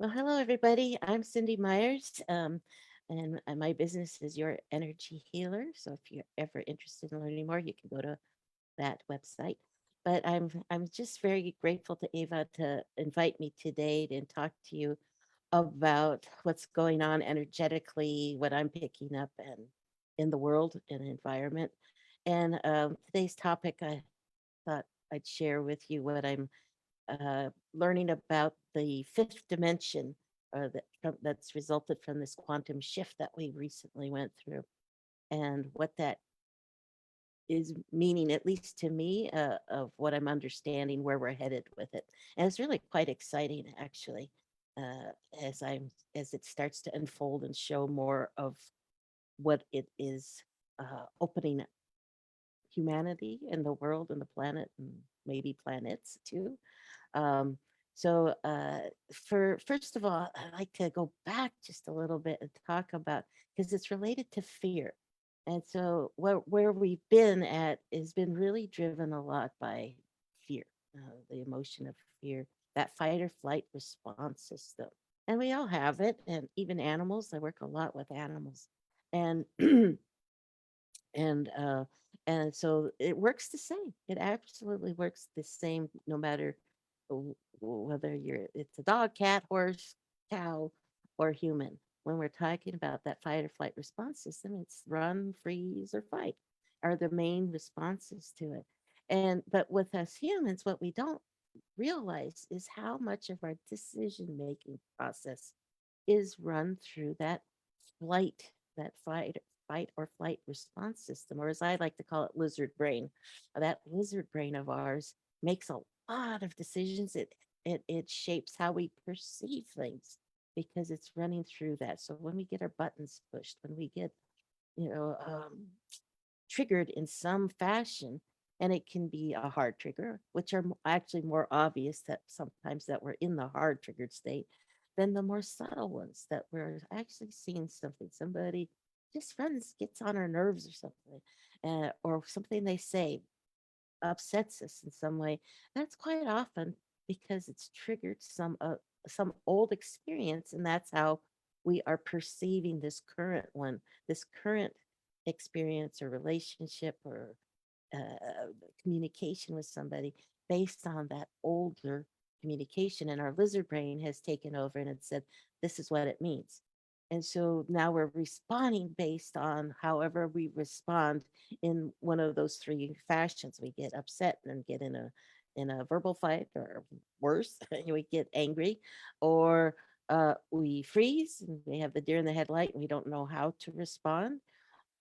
Well, hello, everybody. I'm Cindy Myers, and my business is Your Energy Healer. So if you're ever interested in learning more, you can go to that website. But I'm just very grateful to Ava to invite me today to talk to you about what's going on energetically, what I'm picking up, and in the world and environment. And today's topic, I thought I'd share with you what I'm learning about the fifth dimension that's resulted from this quantum shift that we recently went through, and what that is meaning, at least to me, of what I'm understanding where we're headed with it. And it's really quite exciting, actually, uh, as it starts to unfold and show more of what it is opening humanity and the world and the planet and maybe planets too. Um, so, for first of all, I'd like to go back just a little bit and talk about because it's related to fear. And so, where we've been at has been really driven a lot by fear, the emotion of fear, that fight or flight response system. And we all have it, and even animals. I work a lot with animals, and and uh, and so it works the same. It absolutely works the same, no matter whether it's a dog, cat, horse, cow, or human. When we're talking about that fight or flight response system, it's run, freeze, or fight are the main responses to it. And but with us humans, what we don't realize is how much of our decision making process is run through that flight, that fight or flight response system, or as I like to call it, lizard brain. That lizard brain of ours makes a lot of decisions. It shapes how we perceive things because it's running through that. So when we get our buttons pushed, when we get you know triggered in some fashion, and it can be a hard trigger, which are actually more obvious that sometimes that we're in the hard triggered state, than the more subtle ones that we're actually seeing something. Somebody just runs, gets on our nerves or something, or something they say upsets us in some way. That's quite often because it's triggered some old experience, and that's how we are perceiving this current one, this current experience or relationship or communication with somebody based on that older communication. And our lizard brain has taken over and it said, this is what it means. And so now we're responding based on however we respond in one of those three fashions. We get upset and get in a verbal fight, or worse, we get angry, or we freeze and we have the deer in the headlight and we don't know how to respond,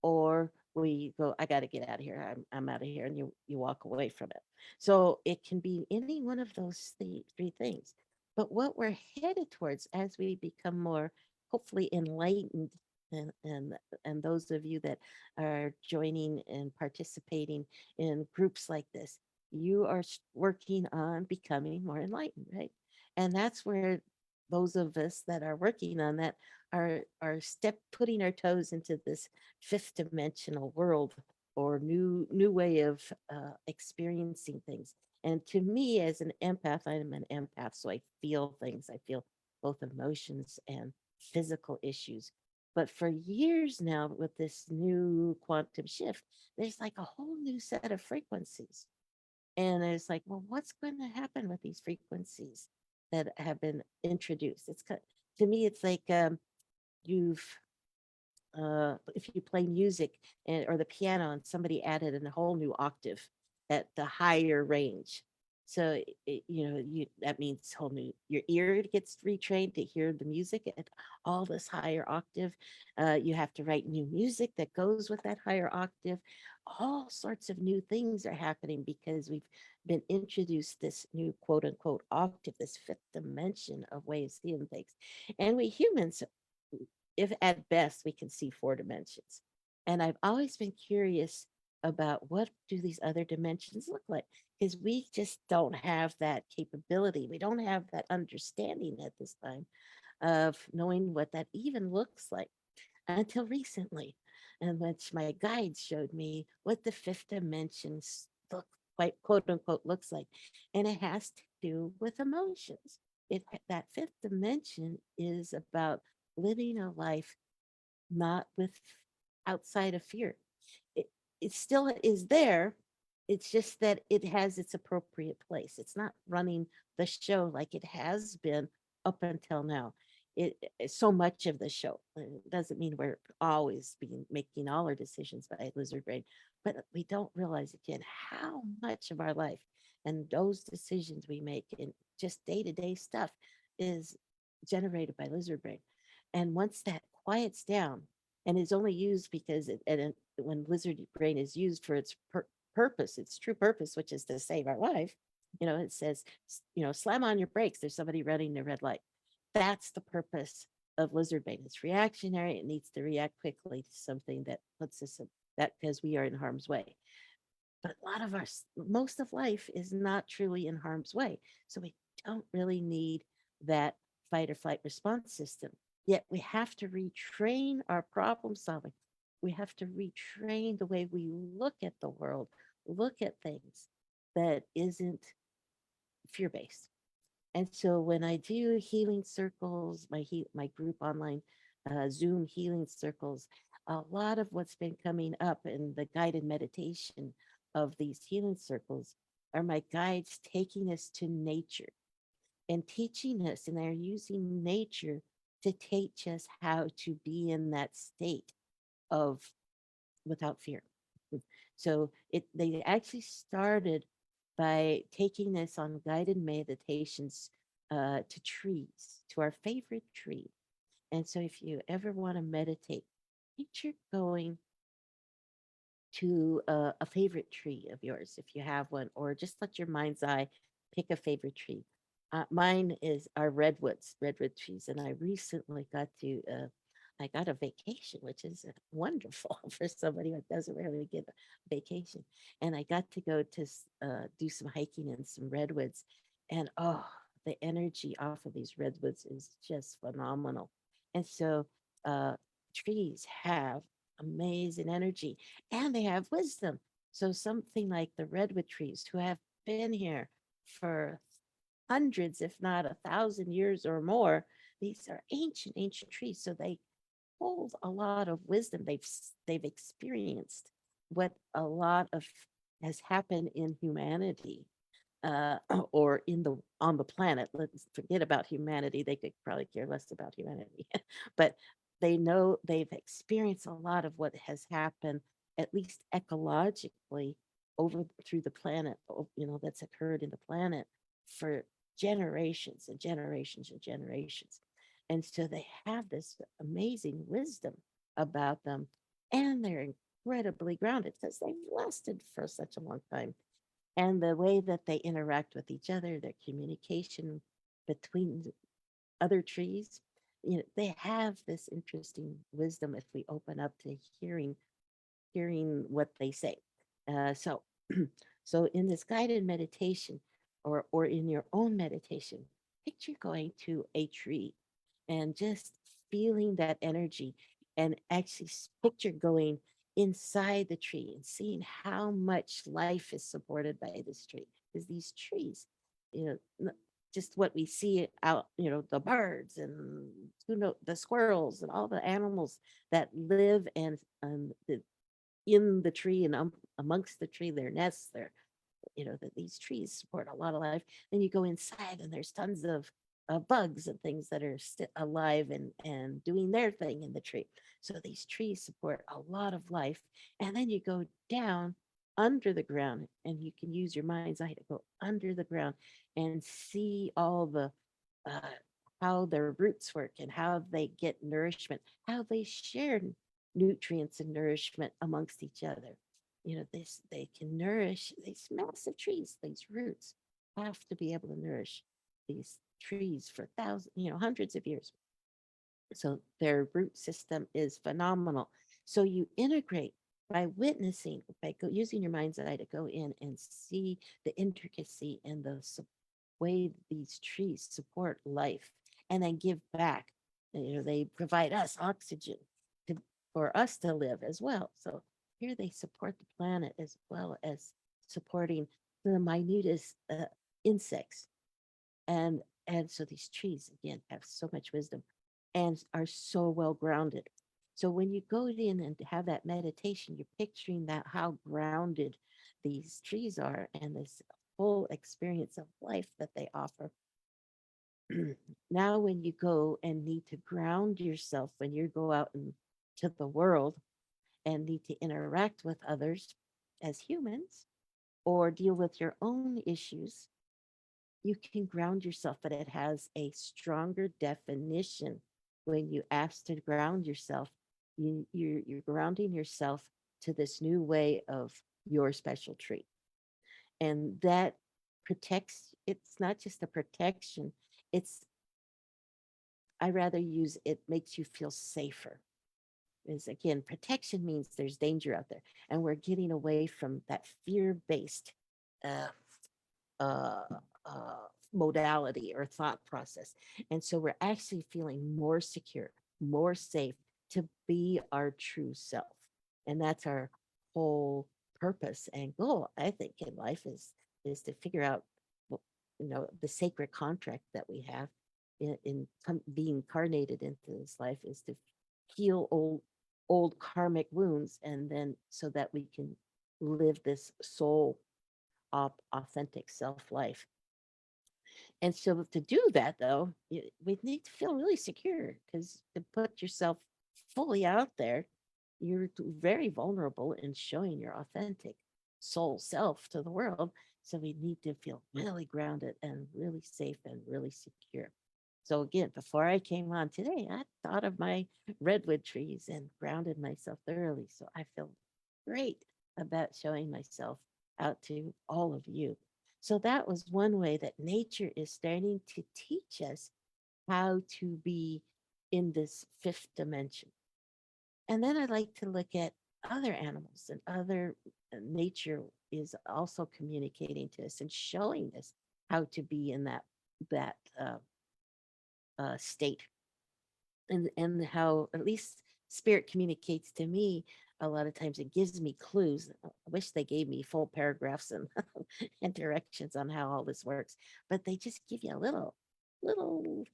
or we go, I got to get out of here. I'm out of here. And you walk away from it. So it can be any one of those three things. But what we're headed towards as we become more hopefully enlightened, and those of you that are joining and participating in groups like this, you are working on becoming more enlightened, right? And that's where those of us that are working on that are putting our toes into this fifth dimensional world, or new way of experiencing things. And to me, as an empath, I'm an empath, so I feel things. I feel both emotions and physical issues. But for years now, with this new quantum shift, there's like a whole new set of frequencies. And it's like, well, what's going to happen with these frequencies that have been introduced? To me, it's like you've if you play music or the piano and somebody added a whole new octave at the higher range. So that means whole new, your ear gets retrained to hear the music at all this higher octave. You have to write new music that goes with that higher octave. All sorts of new things are happening because we've been introduced this new quote unquote octave, this fifth dimension of way of seeing things. And we humans, if at best we can see four dimensions. And I've always been curious about what do these other dimensions look like, because we just don't have that capability. We don't have that understanding at this time of knowing what that even looks like until recently, in which my guide showed me what the fifth dimensions look quite quote unquote looks like. And it has to do with emotions. that fifth dimension is about living a life not with outside of fear. It, it still is there. It's just that it has its appropriate place. It's not running the show like it has been up until now. So much of the show. It doesn't mean we're always being making all our decisions by lizard brain, but we don't realize again how much of our life and those decisions we make in just day to day stuff is generated by lizard brain. And once that quiets down and is only used because when lizard brain is used for its purpose, its true purpose, which is to save our life, it says, slam on your brakes. There's somebody running the red light. That's the purpose of lizard brain. It's reactionary. It needs to react quickly to something that puts us in that because we are in harm's way. But a lot of most of life is not truly in harm's way. So we don't really need that fight or flight response system. Yet we have to retrain our problem solving. We have to retrain the way we look at the world, look at things that isn't fear based. And so when I do healing circles, my group online Zoom healing circles, a lot of what's been coming up in the guided meditation of these healing circles are my guides taking us to nature and teaching us, and they're using nature to teach us how to be in that state of without fear. So they actually started by taking us on guided meditations to trees, to our favorite tree. And so if you ever want to meditate, picture going to a favorite tree of yours, if you have one, or just let your mind's eye pick a favorite tree. Mine is our redwood trees, and I recently I got a vacation, which is wonderful for somebody who doesn't really get a vacation. And I got to go to do some hiking in some redwoods, and oh, the energy off of these redwoods is just phenomenal. And so, trees have amazing energy and they have wisdom. So something like the redwood trees who have been here for hundreds, if not 1,000 years or more, these are ancient trees. So they hold a lot of wisdom. They've experienced what a lot of has happened in humanity or in the on the planet. Let's forget about humanity. They could probably care less about humanity, but they know they've experienced a lot of what has happened, at least ecologically, over through the planet. That's occurred in the planet for generations and generations and generations, and so they have this amazing wisdom about them, and they're incredibly grounded because they've lasted for such a long time and the way that they interact with each other, their communication between other trees, they have this interesting wisdom if we open up to hearing what they say. So, so in this guided meditation, or in your own meditation, picture going to a tree and just feeling that energy, and actually picture going inside the tree and seeing how much life is supported by this tree. Because these trees, just what we see out, the birds and the squirrels and all the animals that live in the tree and amongst the tree, their nests, that these trees support a lot of life. Then you go inside and there's tons of bugs and things that are still alive and doing their thing in the tree. So these trees support a lot of life. And then you go down under the ground and you can use your mind's eye to go under the ground and see all the uh, how their roots work and how they get nourishment, how they share nutrients and nourishment amongst each other. This they can nourish these massive trees. These roots have to be able to nourish these trees for thousands, hundreds of years. So their root system is phenomenal. So you integrate by witnessing, by using your mind's eye to go in and see the intricacy and the way these trees support life and then give back. They provide us oxygen to, for us to live as well. So here they support the planet as well as supporting the minutest insects. And And so these trees, again, have so much wisdom and are so well grounded. So when you go in and have that meditation, you're picturing that how grounded these trees are and this full experience of life that they offer. Now, when you go and need to ground yourself when you go out into the world and need to interact with others as humans or deal with your own issues, you can ground yourself, but it has a stronger definition. When you ask to ground yourself, you're grounding yourself to this new way of your special tree. And that protects, it's not just a protection, it's, I rather use it makes you feel safer. Is again, protection means there's danger out there, and we're getting away from that fear-based uh, uh, uh, modality or thought process. And so we're actually feeling more secure, more safe to be our true self. And that's our whole purpose and goal, I think, in life is to figure out, the sacred contract that we have being incarnated into this life is to heal old karmic wounds, and then so that we can live this soul authentic self life. And so to do that, though, we need to feel really secure, because to put yourself fully out there, you're very vulnerable in showing your authentic soul self to the world. So we need to feel really grounded and really safe and really secure. So again, before I came on today, I thought of my redwood trees and grounded myself thoroughly. So I feel great about showing myself out to all of you. So that was one way that nature is starting to teach us how to be in this fifth dimension. And then I like to look at other animals and other nature is also communicating to us and showing us how to be in that state, and how at least spirit communicates to me. A lot of times it gives me clues. I wish they gave me full paragraphs and and directions on how all this works, but they just give you a little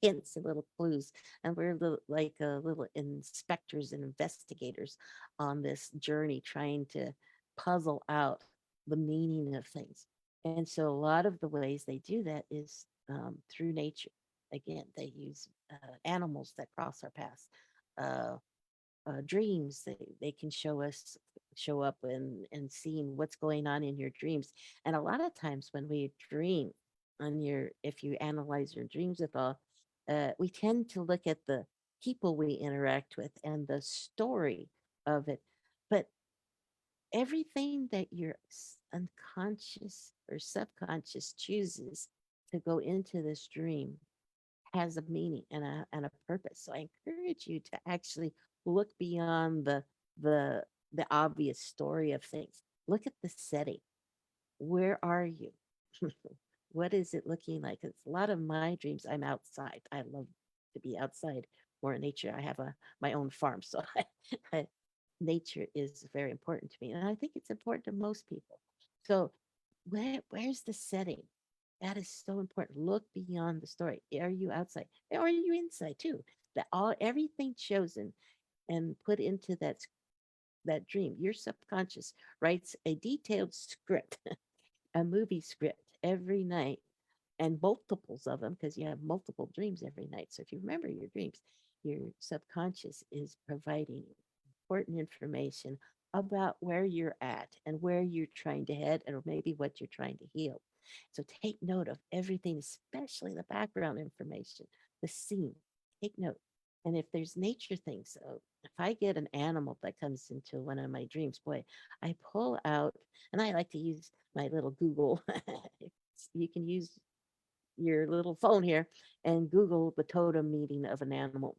hints and little clues, and we're like little inspectors and investigators on this journey trying to puzzle out the meaning of things. And so a lot of the ways they do that is through nature. Again, they use animals that cross our paths, uh, dreams. They can show up and seeing what's going on in your dreams. And a lot of times when we dream, if you analyze your dreams at all, we tend to look at the people we interact with and the story of it. But everything that your unconscious or subconscious chooses to go into this dream has a meaning and a purpose. So I encourage you to actually look beyond the the obvious story of things. Look at the setting. Where are you? What is it looking like? It's a lot of my dreams. I'm outside. I love to be outside, more in nature. I have a my own farm, so nature is very important to me, and I think it's important to most people. So where's the setting? That is so important. Look beyond the story. Are you outside? Or are you inside too? That all everything chosen and put into that dream. Your subconscious writes a detailed script, a movie script every night, and multiples of them, because you have multiple dreams every night. So if you remember your dreams, your subconscious is providing important information about where you're at and where you're trying to head, or maybe what you're trying to heal. So take note of everything, especially the background information, the scene. Take note. And if there's nature things, so if I get an animal that comes into one of my dreams, boy, I pull out, and I like to use my little Google. You can use your little phone here and Google the totem meaning of an animal,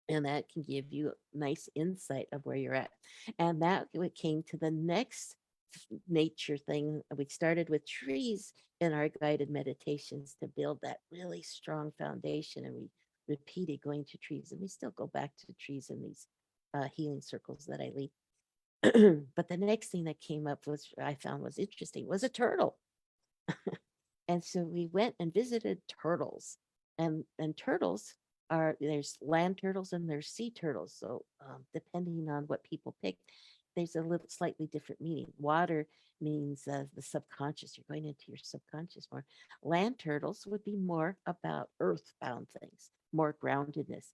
and that can give you nice insight of where you're at. And that came to the next nature thing. We started with trees in our guided meditations to build that really strong foundation, and we repeated going to trees, and we still go back to trees in these healing circles that I lead. But the next thing that came up was I found was interesting was a turtle. And so we went and visited turtles, and turtles are there's land turtles and there's sea turtles. So depending on what people pick, there's a little slightly different meaning. Water means the subconscious. You're going into your subconscious more. Land turtles would be more about earthbound things, more groundedness.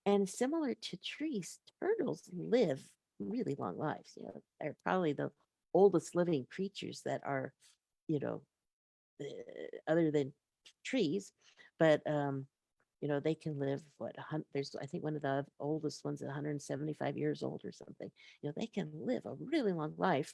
And similar to trees, turtles live really long lives. You know, they're probably the oldest living creatures that are, you know, other than trees, but they can live what there's I think one of the oldest ones at 175 years old or something. They can live a really long life,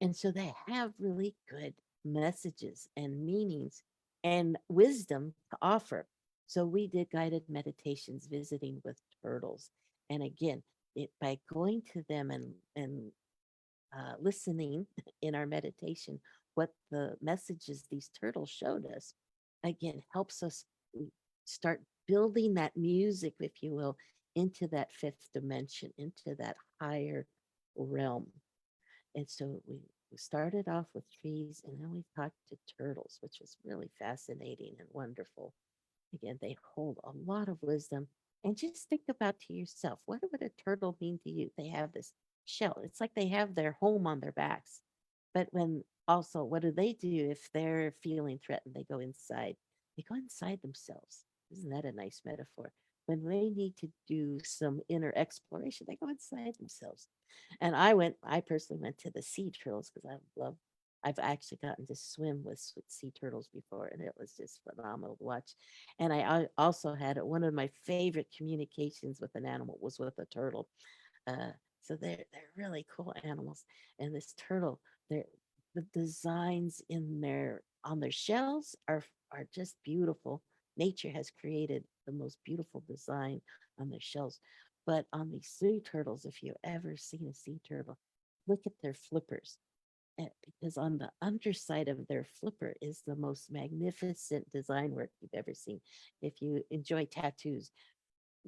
and so they have really good messages and meanings and wisdom to offer. So we did guided meditations visiting with turtles, and again, by going to them and listening in our meditation what the messages these turtles showed us, again, helps us start building that music, if you will, into that fifth dimension, into that higher realm. And so we started off with trees, and then we talked to turtles, which was really fascinating and wonderful. Again, they hold a lot of wisdom. And just think about to yourself, what would a turtle mean to you? They have this shell. It's like they have their home on their backs. But when also, what do if they're feeling threatened? They go inside. They go inside themselves. Isn't that a nice metaphor? When they need to do some inner exploration, they go inside themselves. And I personally went to the sea turtles because I've actually gotten to swim with sea turtles before, and it was just phenomenal to watch. And I also had one of my favorite communications with an animal was with a turtle. Uh, so they're really cool animals. And this turtle, they're the designs in their on their shells are just beautiful. Nature has created the most beautiful design on their shells. But on these sea turtles, if you've ever seen a sea turtle, look at their flippers. Because on the underside of their flipper is the most magnificent design work you've ever seen. If you enjoy tattoos,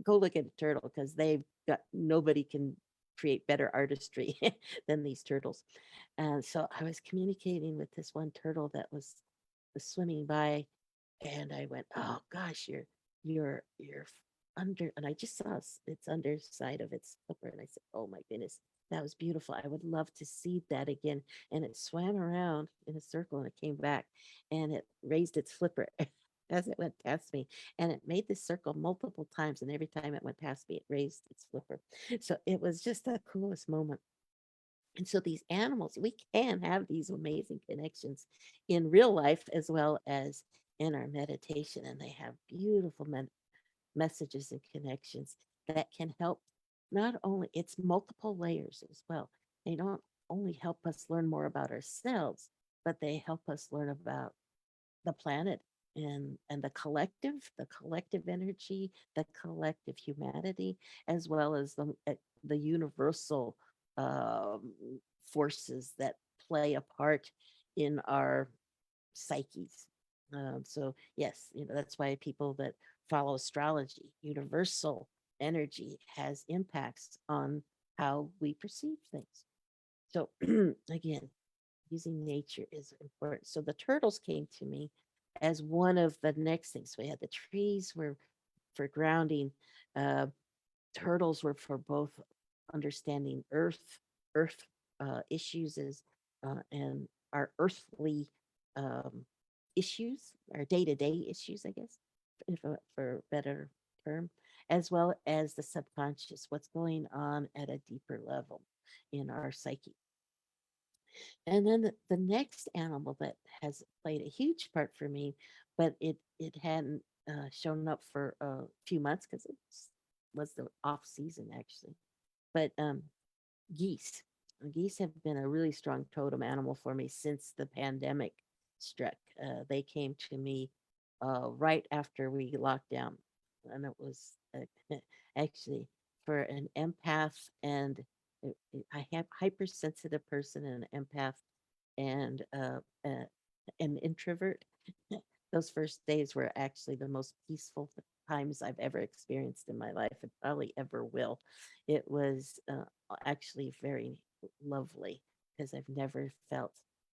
go look at a turtle because they've got nobody can create better artistry than these turtles. And so I was communicating with this one turtle that was swimming by, and I went, "Oh gosh, you're under," and I just saw its underside of its flipper, and I said, "Oh my goodness, that was beautiful. I would love to see that again." And it swam around in a circle, and it came back, and it raised its flipper as it went past me, and it made this circle multiple times, and every time it went past me, it raised its flipper. So it was just the coolest moment. And so these animals, we can have these amazing connections in real life as well as in our meditation. And they have beautiful messages and connections that can help not only, it's multiple layers as well. They don't only help us learn more about ourselves, but they help us learn about the planet and the collective energy, the collective humanity, as well as the universal um, forces that play a part in our psyches. So yes, that's why people that follow astrology, universal energy has impacts on how we perceive things. So again, using nature is important. So the turtles came to me as one of the next things. We had the trees were for grounding. Uh, Turtles were for both understanding earth issues as and our earthly um, issues, our day to day issues, I guess, for a better term, as well as the subconscious, what's going on at a deeper level in our psyche. And then the next animal that has played a huge part for me, but it hadn't shown up for a few months because it was the off season actually. But geese, geese have been a really strong totem animal for me since the pandemic struck. They came to me right after we locked down, and it was actually for an empath and I have hypersensitive person and an empath and an introvert. Those first days were actually the most peaceful times I've ever experienced in my life and probably ever will. It was actually very lovely because I've never felt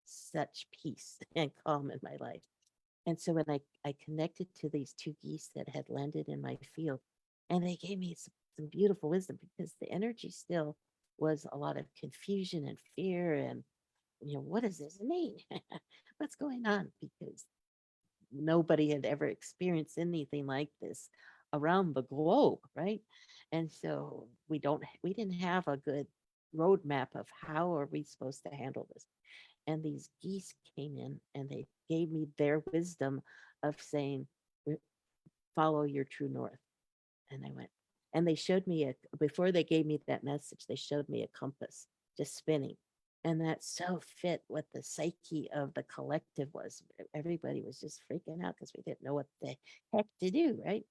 such peace and calm in my life. And so when I connected to these two geese that had landed in my field, and they gave me some beautiful wisdom because the energy still was a lot of confusion and fear and, what does this mean? What's going on? Because nobody had ever experienced anything like this around the globe, right? And so we didn't have a good roadmap of how are we supposed to handle this. And these geese came in and they gave me their wisdom of saying, follow your true north. And I went, and they showed me before they gave me that message, they showed me a compass just spinning. And that so fit what the psyche of the collective was. Everybody was just freaking out because we didn't know what the heck to do, right?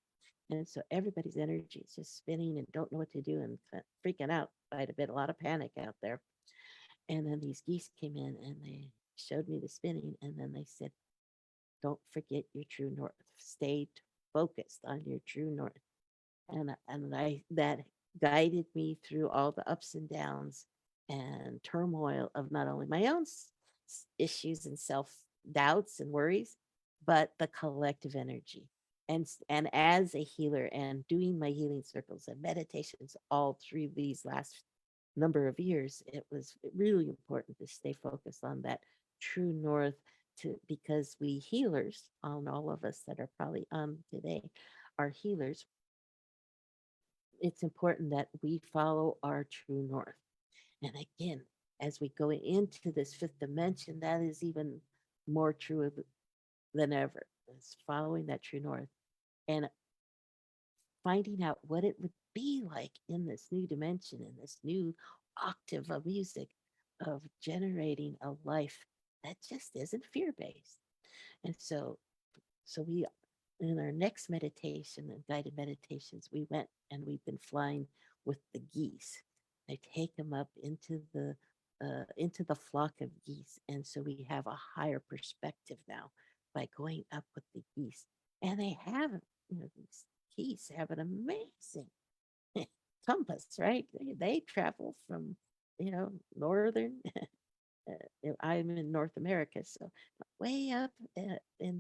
And so everybody's energy is just spinning and don't know what to do and freaking out. Quite a bit, a lot of panic out there. And then these geese came in and they showed me the spinning. And then they said, don't forget your true north. Stay focused on your true north. And I that guided me through all the ups and downs and turmoil of not only my own issues and self doubts and worries, but the collective energy. And as a healer and doing my healing circles and meditations all through these last number of years, it was really important to stay focused on that true north to because we healers, on all of us that are probably on today, are healers. It's important that we follow our true north. And again, as we go into this fifth dimension, that is even more true than ever. It's following that true north and finding out what it would be like in this new dimension, in this new octave of music, of generating a life that just isn't fear based. And so we, in our next meditation and guided meditations, we went and we've been flying with the geese. I take them up into the flock of geese, and so we have a higher perspective now by going up with the geese. And they have, these geese have an amazing compass, right? They travel from, northern. I'm in North America, so way up in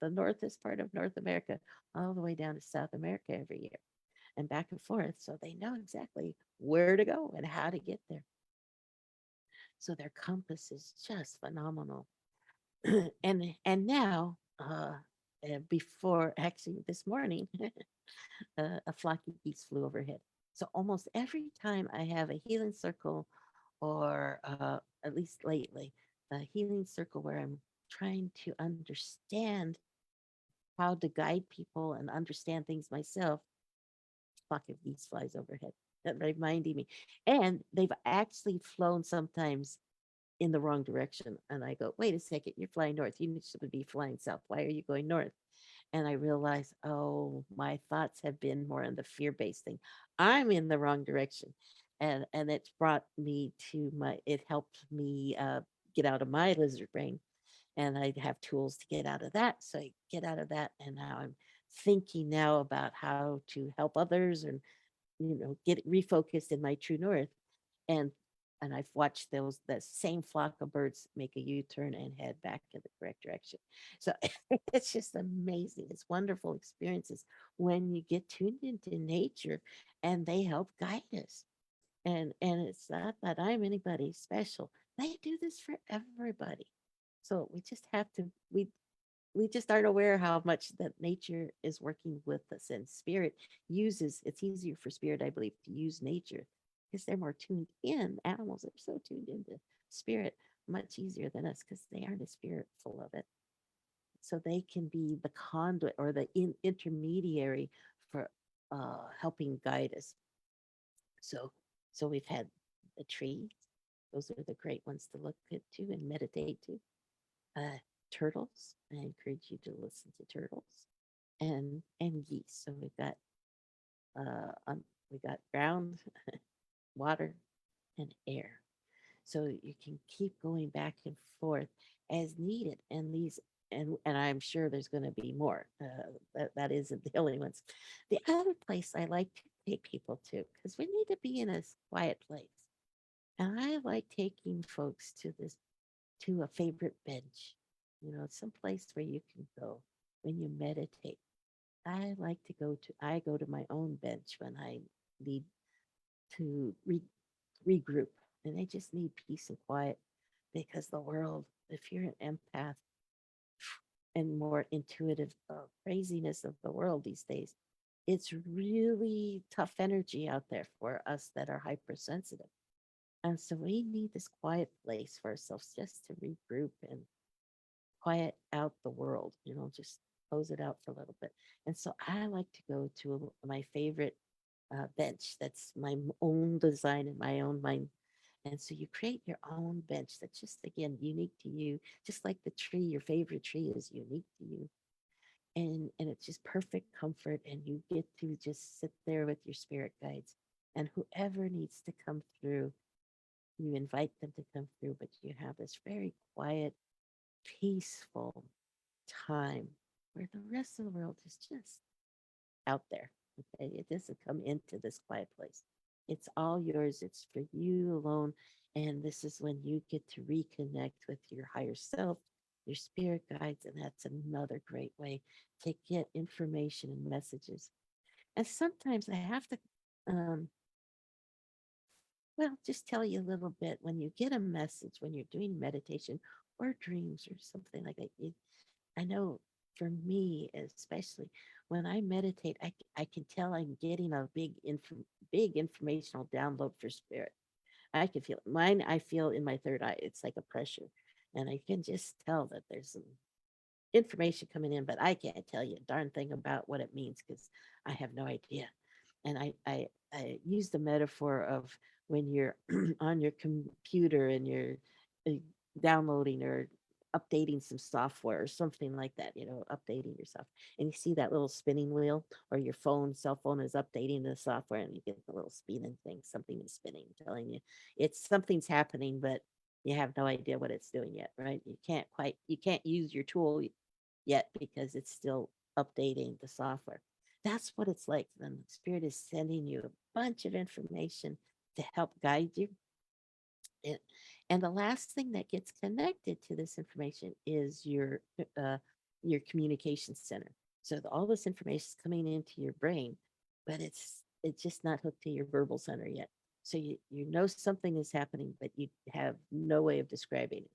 the northest part of North America, all the way down to South America every year, and back and forth. So they know exactly where to go and how to get there. So their compass is just phenomenal. And now, before actually this morning, a flock of geese flew overhead. So almost every time I have a healing circle, or at least lately, a healing circle where I'm trying to understand how to guide people and understand things myself, flock of geese flies overhead. That reminding me. And they've actually flown sometimes in the wrong direction. And I go, wait a second, you're flying north. You should be flying south. Why are you going north? And I realized, oh, my thoughts have been more on the fear-based thing. I'm in the wrong direction. And it's brought me to it helped me get out of my lizard brain. And I have tools to get out of that. So I get out of that. And now I'm thinking now about how to help others and, get refocused in my true north. And and I've watched the same flock of birds make a U-turn and head back in the correct direction. So it's just amazing. It's wonderful experiences when you get tuned into nature and they help guide us. And it's not that I'm anybody special. They do this for everybody. So we just have to we just aren't aware how much that nature is working with us, and spirit uses it's easier for spirit, I believe, to use nature because they're more tuned in. Animals are so tuned into spirit much easier than us because they aren't as spiritful of it, so they can be the conduit or the intermediary for helping guide us. So so we've had the trees. Those are the great ones to look at to and meditate to. uh, Turtles. I encourage you to listen to turtles and geese. So we got ground, water, and air. So you can keep going back and forth as needed. And I'm sure there's going to be more. That isn't the only ones. The other place I like to take people to, because we need to be in a quiet place. And I like taking folks to this to a favorite bench, some place where you can go when you meditate. I go to my own bench when I need to regroup, and I just need peace and quiet because the world, if you're an empath and more intuitive, craziness of the world these days, it's really tough energy out there for us that are hypersensitive. And so we need this quiet place for ourselves just to regroup and quiet out the world, just close it out for a little bit. And so I like to go to my favorite bench that's my own design in my own mind. And so you create your own bench that's just, again, unique to you, just like the tree, your favorite tree is unique to you. And it's just perfect comfort. And you get to just sit there with your spirit guides. And whoever needs to come through, you invite them to come through, but you have this very quiet, peaceful time where the rest of the world is just out there. Okay. It doesn't come into this quiet place. It's all yours. It's for you alone. And this is when you get to reconnect with your higher self, your spirit guides. And that's another great way to get information and messages. And sometimes I have to, um, well, just tell you a little bit when you get a message, when you're doing meditation or dreams or something like that. I know for me, especially when I meditate, I can tell I'm getting a big informational download for spirit. I can feel it. Mine. I feel in my third eye. It's like a pressure, and I can just tell that there's some information coming in, but I can't tell you a darn thing about what it means because I have no idea. And I use the metaphor of when you're on your computer and you're uh, downloading or updating some software or something like that, updating yourself. And you see that little spinning wheel, or your cell phone is updating the software, and you get the little spinning thing, something is spinning, telling you it's something's happening, but you have no idea what it's doing yet, right? You can't use your tool yet because it's still updating the software. That's what it's like. Then the spirit is sending you a bunch of information to help guide you. And, and the last thing that gets connected to this information is your communication center. So all this information is coming into your brain, but it's just not hooked to your verbal center yet. So you know something is happening, but you have no way of describing it.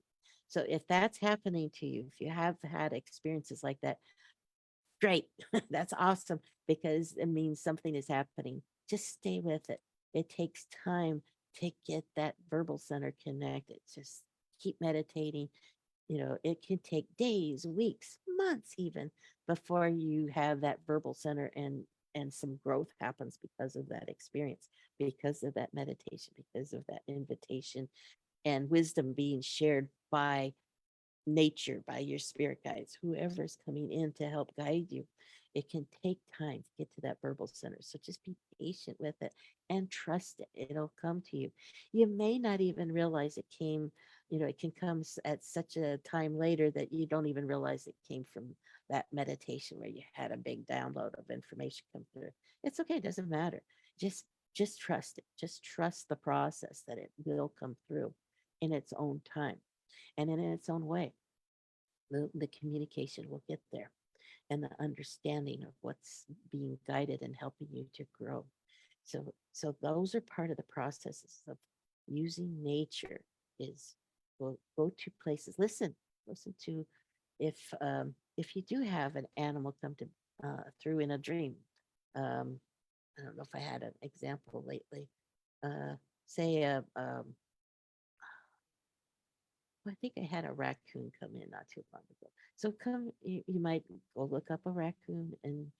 So if that's happening to you, if you have had experiences like that, great. That's awesome because it means something is happening. Just stay with it. It takes time to get that verbal center connected. Just keep meditating. It can take days, weeks, months even before you have that verbal center, and some growth happens because of that experience, because of that meditation, because of that invitation and wisdom being shared by nature, by your spirit guides, whoever's coming in to help guide you. It can take time to get to that verbal center. So just be patient with it and trust it. It'll come to you. You may not even realize it came, it can come at such a time later that you don't even realize it came from that meditation where you had a big download of information come through. It's okay, it doesn't matter. Just just trust it. Just trust the process that it will come through in its own time and in its own way. The communication will get there, and the understanding of what's being guided and helping you to grow. So those are part of the processes of using nature. Is go to places, listen to, if you do have an animal come to through in a dream. um I don't know if I had an example lately. Say I think I had a raccoon come in not too long ago. So you might go look up a raccoon in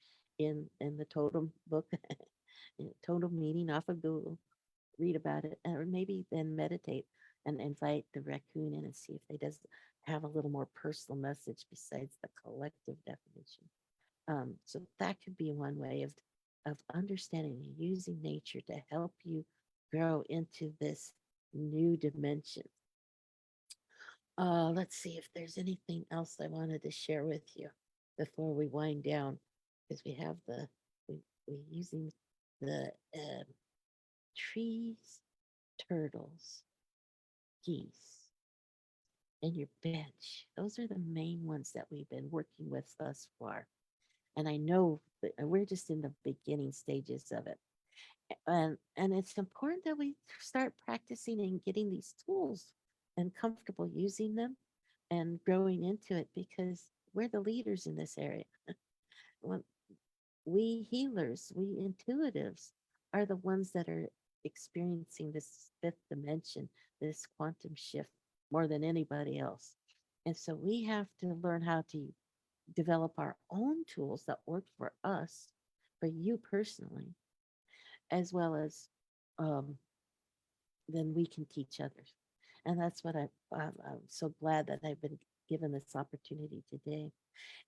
the totem book, totem meaning off of Google, read about it, or maybe then meditate and invite the raccoon in and see if they does have a little more personal message besides the collective definition. So that could be one way of understanding and using nature to help you grow into this new dimension. Let's see if there's anything else I wanted to share with you before we wind down, because we using the trees, turtles, geese, and your bench. Those are the main ones that we've been working with thus far. And I know that we're just in the beginning stages of it. And it's important that we start practicing and getting these tools and comfortable using them and growing into it because we're the leaders in this area. When we healers, we intuitives are the ones that are experiencing this fifth dimension, this quantum shift more than anybody else. And so we have to learn how to develop our own tools that work for us, for you personally, as well as um, then we can teach others. And that's what I'm so glad that I've been given this opportunity today.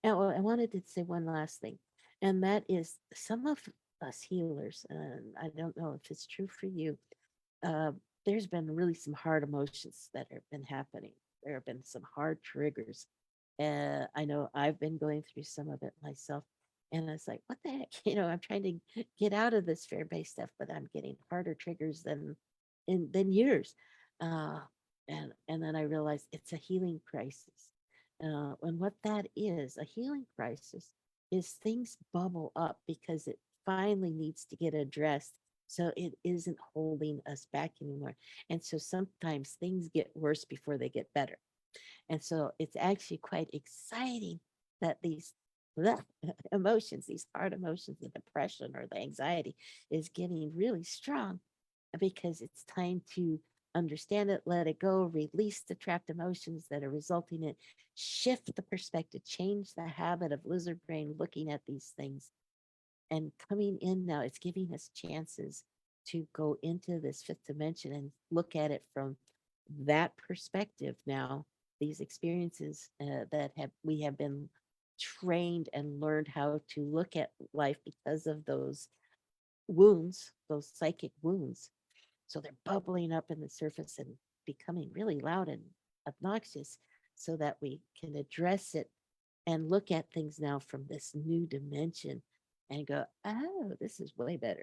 And I wanted to say one last thing, and that is some of us healers, and I don't know if it's true for you, uh, there's been really some hard emotions that have been happening. There have been some hard triggers. I know I've been going through some of it myself. And it's like, what the heck? I'm trying to get out of this fear-based stuff, but I'm getting harder triggers than yours. Uh, and then I realized it's a healing crisis. And what that is, a healing crisis, is things bubble up because it finally needs to get addressed so it isn't holding us back anymore. And so sometimes things get worse before they get better. And so it's actually quite exciting that these bleh, emotions, these hard emotions, the depression or the anxiety is getting really strong because it's time to understand it, let it go, release the trapped emotions that are resulting in shift the perspective, change the habit of lizard brain looking at these things and coming in now, it's giving us chances to go into this fifth dimension and look at it from that perspective now. These experiences that have we have been trained and learned how to look at life because of those wounds, those psychic wounds. So they're bubbling up in the surface and becoming really loud and obnoxious so that we can address it and look at things now from this new dimension and go, oh, this is way better.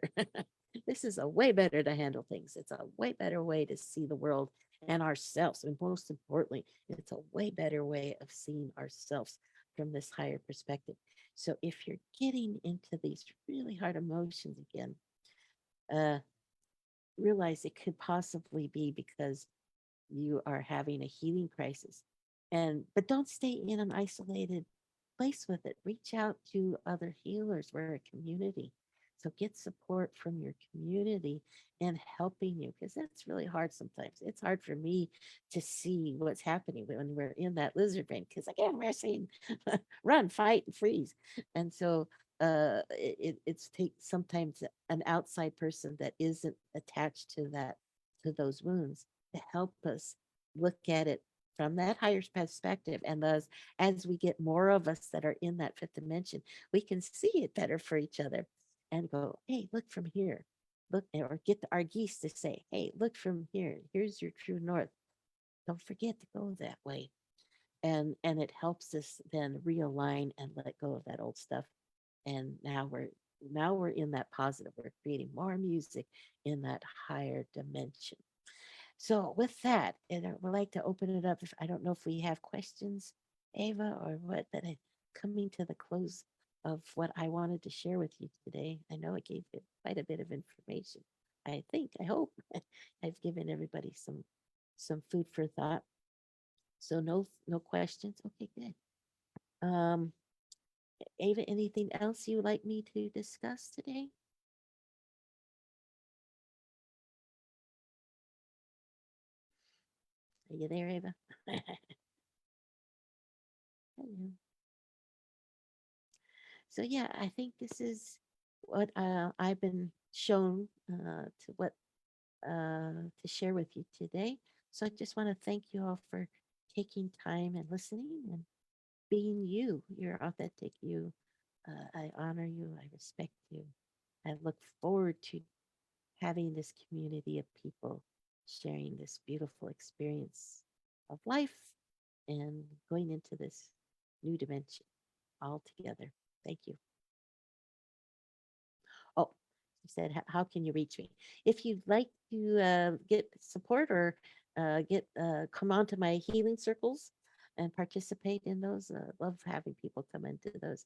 This is a way better to handle things. It's a way better way to see the world and ourselves. And most importantly, it's a way better way of seeing ourselves from this higher perspective. So if you're getting into these really hard emotions again, uh, realize it could possibly be because you are having a healing crisis. But don't stay in an isolated place with it. Reach out to other healers. We're a community. So get support from your community and helping you because that's really hard sometimes. It's hard for me to see what's happening when we're in that lizard brain because again, we're saying run, fight, and freeze. And so it's take sometimes an outside person that isn't attached to to those wounds to help us look at it from that higher perspective. And thus, as we get more of us that are in that fifth dimension, we can see it better for each other and go, hey, look from here. Look, or get our geese to say, hey, look from here. Here's your true north. Don't forget to go that way. And it helps us then realign and let go of that old stuff. And now we're in that positive. We're creating more music in that higher dimension. So with that, and I would like to open it up. If I don't know if we have questions, Ava, or what, that I coming to the close of what I wanted to share with you today. I know I gave it quite a bit of information. I think, I hope I've given everybody some food for thought. So no questions. Okay, good. Um, Ava, anything else you would like me to discuss today? Are you there, Ava? Hello. So yeah, I think this is what I've been shown to what to share with you today. So I just want to thank you all for taking time and listening and being you, your authentic you. I honor you. I respect you. I look forward to having this community of people sharing this beautiful experience of life and going into this new dimension all together. Thank you. Oh, you said, how can you reach me? If you'd like to get support or come on to my healing circles and participate in those. Love having people come into those.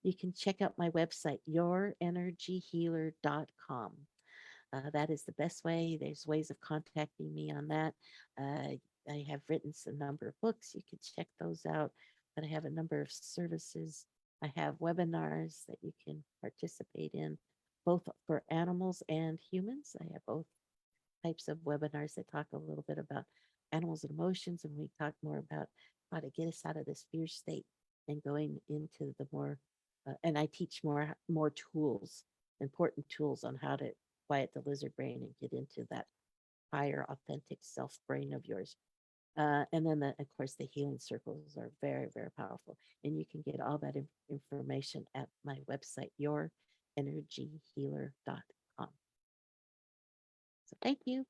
You can check out my website, yourenergyhealer.com. That is the best way. There's ways of contacting me on that. I have written a number of books. You can check those out. But I have a number of services. I have webinars that you can participate in, both for animals and humans. I have both types of webinars that talk a little bit about animals and emotions, and we talk more about how to get us out of this fear state and going into the more. And I teach more tools, important tools on how to quiet the lizard brain and get into that higher, authentic self brain of yours. And then, of course, the healing circles are very, very powerful. And you can get all that information at my website, yourenergyhealer.com. So thank you.